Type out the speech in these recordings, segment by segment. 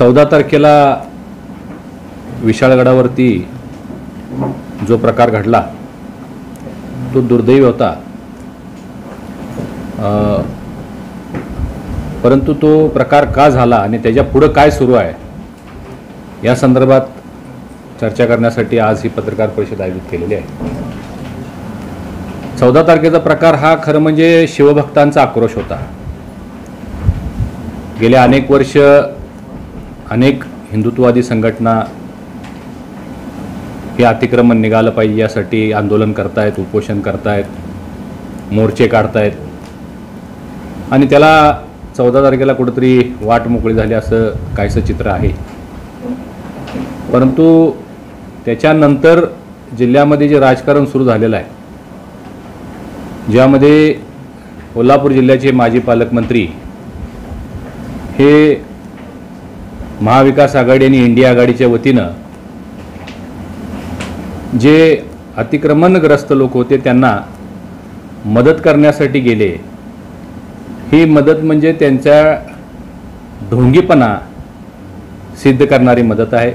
14 तारखेला विशाळगडावरती जो प्रकार घडला तो दुर्दैवी होता, परंतु तो प्रकार का झाला आणि त्याच्या पुढे काय सुरू आहे या संदर्भात चर्चा करण्यासाठी आज ही पत्रकार परिषद आयोजित केलेली आहे। 14 तारखेचा प्रकार हा खरं म्हणजे शिवभक्तांचा आक्रोश होता। गेले अनेक वर्ष अनेक हिंदुत्ववादी संघटना हे अतिक्रमण निघालं पाहिजे यासाठी आंदोलन करतायत, उपोषण करतायत, मोर्चे काढतायत आणि त्याला 14 तारखेला कुठेतरी वाट मोकळी झाली असं काहीसं चित्र आहे। परंतु त्याच्यानंतर जिल्ह्यामध्ये जे राजकारण सुरू झालेलं आहे, ज्यामध्ये कोल्हापूर जिल्ह्याचे माजी पालकमंत्री हे महाविकास आघाडी आणि इंडिया आघाडीच्या वतीनं जे अतिक्रमणग्रस्त लोक होते त्यांना मदत करण्यासाठी गेले। ही मदत म्हणजे त्यांचा ढोंगीपणा सिद्ध करणारी मदत आहे।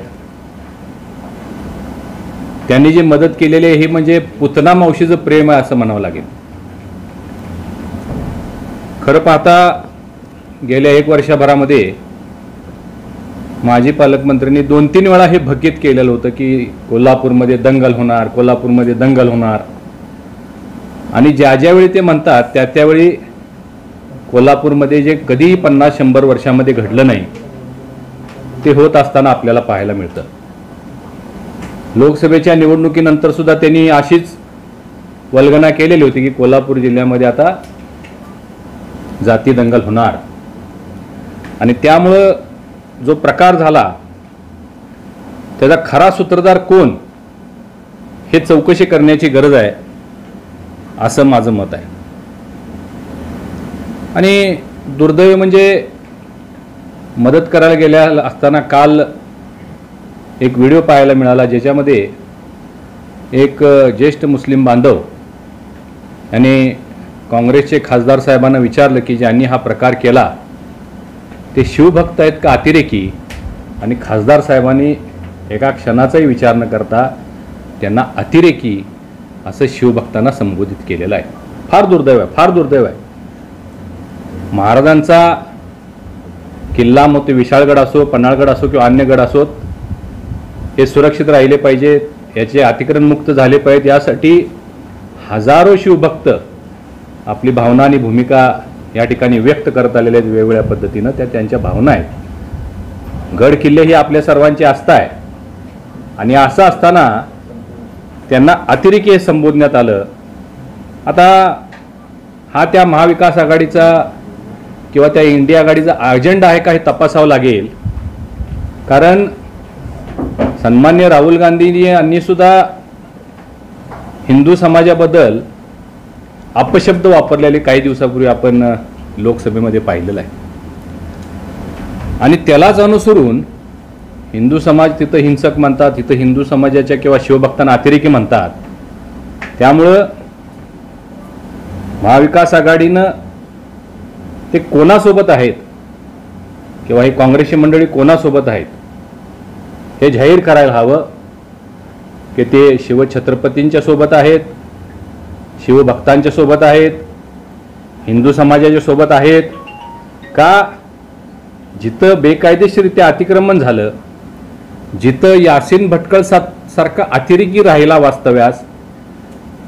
त्यांनी जी मदत केलेली आहे ही म्हणजे पुतना मावशीचं प्रेम आहे असं म्हणावं लागेल। खरं पाहता गेल्या 1 वर्षभरामध्ये माजी पालकमंत्र्यांनी 2-3 वेळा हे भकीत केलेलं होतं की कोल्हापूरमध्ये दंगल होणार, कोल्हापूरमध्ये दंगल होणार, आणि ज्यावेळी ते म्हणतात त्यावेळी कोल्हापूरमध्ये जे कधी 50-100 वर्षामध्ये घडलं नाही ते होत असताना आपल्याला पाहायला मिळतं। लोकसभेच्या निवडणुकीनंतर सुद्धा त्यांनी अशीच वल्गना केलेली होती की कोल्हापूर जिल्ह्यामध्ये आता जाती दंगल होणार, आणि त्यामुळं जो प्रकार झाला त्याचा खरा सूत्रधार कोण हे चौकशी करण्याची गरज आहे असं माझं मत आहे। आणि दुर्दैवी म्हणजे मदत करायला गेल्या असताना काल एक व्हिडिओ पाहायला मिळाला ज्याच्यामध्ये एक ज्येष्ठ मुस्लिम बांधव यांनी काँग्रेसचे खासदार साहेबांना विचारलं की ज्यांनी हा प्रकार केला ते शिवभक्त आहेत का अतिरेकी, आणि खासदार साहेबांनी एका क्षणाचाही विचार न करता त्यांना अतिरेकी असं शिवभक्तांना संबोधित केलेलं आहे। फार दुर्दैव आहे, फार दुर्दैव आहे। महाराजांचा किल्ला मग ते विशाळगड असो, पन्हाळगड असो किंवा अन्य गड असोत, हे सुरक्षित राहिले पाहिजेत, याचे अतिक्रमणमुक्त झाले पाहिजेत, यासाठी हजारो शिवभक्त आपली भावना आणि भूमिका या ठिकाणी व्यक्त करत आलेले आहेत वेगवेगळ्या पद्धतीनं। त्या त्यांच्या भावना आहेत। गड किल्ले ही आपल्या सर्वांची आस्था आहे, आणि असं असताना त्यांना अतिरेकी हे संबोधण्यात आलं। आता हा त्या महाविकास आघाडीचा किंवा त्या इंडिया आघाडीचा अजेंडा आहे का हे तपासावं लागेल, कारण सन्मान्य राहुल गांधी यांनी सुद्धा हिंदू समाजाबद्दल अपशब्द वापरलेले काही दिवसापूर्वी आपण लोकसभेमध्ये पाहिलेलं आहे, आणि त्यालाच अनुसरून हिंदू समाज तिथं हिंसक म्हणतात, तिथं हिंदू समाजाच्या किंवा शिवभक्तांना अतिरेकी म्हणतात। त्यामुळं महाविकास आघाडीनं ते कोणासोबत आहेत किंवा ही काँग्रेसची मंडळी कोणासोबत आहेत हे जाहीर करायला हवं की ते शिवछत्रपतींच्या सोबत आहेत, शिवभक्तांच्या सोबत आहेत, हिंदू समाजाच्या सोबत आहेत का जिथं बेकायदेशीरित्या अतिक्रमण झालं, जिथं यासीन भटकळ सारखा अतिरेकी राहिला वास्तव्यास,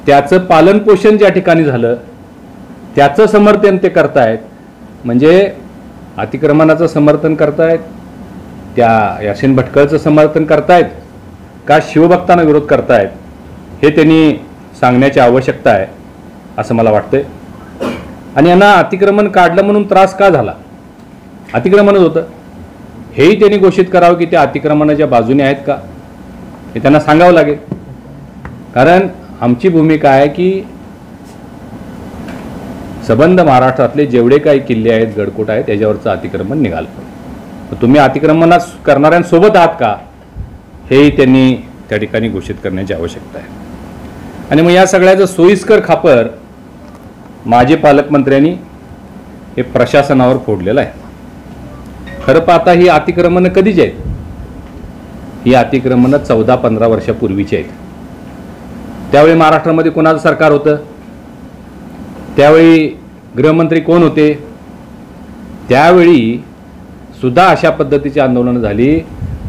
त्याचं पालनपोषण ज्या ठिकाणी झालं त्याचं समर्थन ते करतायत, म्हणजे अतिक्रमणाचं समर्थन करतायत, त्या यासीन भटकळचं समर्थन करतायत का शिवभक्तांना विरोध करतायत, हे त्यांनी सांगण्याची आवश्यकता आहे असं मला वाटतंय। आणि यांना अतिक्रमण काढलं म्हणून त्रास का झाला, अतिक्रमणच होतं, हेही त्यांनी घोषित करावं की त्या अतिक्रमणाच्या बाजूने आहेत का हे त्यांना सांगावं लागेल। कारण आमची भूमिका आहे की सबंध महाराष्ट्रातले जेवढे काही किल्ले आहेत, गडकोट आहेत, त्याच्यावरचं अतिक्रमण निघालं। तुम्ही अतिक्रमणास करणाऱ्यांसोबत आहात का हेही त्यांनी त्या ठिकाणी घोषित करण्याची आवश्यकता आहे। आणि मग या सगळ्याचं सोयीस्कर खापर माजी पालकमंत्र्यांनी हे प्रशासनावर फोडलेलं आहे। खरं पाहता ही अतिक्रमणं कधीची आहेत? ही अतिक्रमणं 14-15 वर्षापूर्वीची आहेत. त्यावेळी महाराष्ट्रामध्ये कोणाचं सरकार होतं? त्यावेळी गृहमंत्री कोण होते? त्यावेळी सुद्धा अशा पद्धतीची आंदोलनं झाली.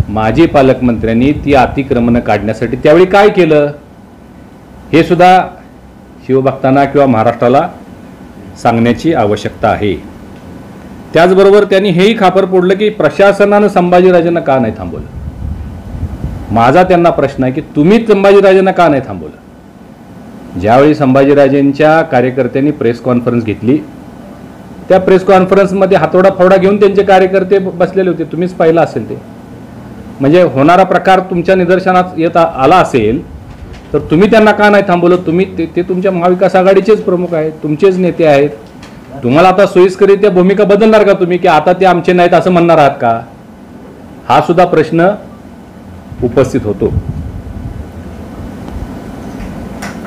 माजी पालकमंत्र्यांनी ती अतिक्रमणं काढण्यासाठी त्यावेळी काय केलं हे सुद्धा शिवभक्तांना किंवा महाराष्ट्राला सांगण्याची आवश्यकता आहे. त्याचबरोबर त्यांनी हेही खापर फोडलं की प्रशासनानं संभाजीराजेंना का नाही थांबवलं. माझा त्यांना प्रश्न आहे की तुम्ही संभाजीराजेंना का नाही थांबवलं? ज्यावेळी संभाजीराजेंच्या कार्यकर्त्यांनी प्रेस कॉन्फरन्स घेतली, त्या प्रेस कॉन्फरन्समध्ये हातोडा फावडा घेऊन त्यांचे कार्यकर्ते बसलेले होते. तुम्हीच पाहिलं असेल ते. म्हणजे होणारा प्रकार तुमच्या निदर्शनात येत आला असेल तर तुम्ही त्यांना का नाही थांबवलं? तुम्ही ते तुमच्या महाविकास आघाडीचेच प्रमुख आहेत, तुमचेच नेते आहेत. तुम्हाला आता सोयीस्करित्या भूमिका बदलणार का तुम्ही, की आता ते आमचे नाहीत असं म्हणणार आहात का? हा सुद्धा प्रश्न उपस्थित होतो.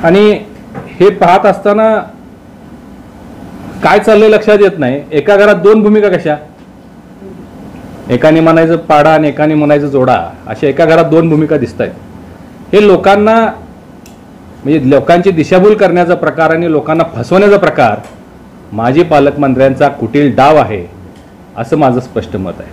आणि हे पाहत असताना काय चाललंय लक्षात येत नाही. एका घरात दोन भूमिका कशा? एकाने म्हणायचं पाडा आणि एकाने म्हणायचं जोडा, अशा एका घरात दोन भूमिका दिसत आहेत. हे लोकांना म्हणजे लोकांची दिशाभूल करण्याचा प्रकार आणि लोकांना फसवण्याचा प्रकार माजी पालकमंत्र्यांचा कुटील डाव आहे असं माझं स्पष्ट मत आहे.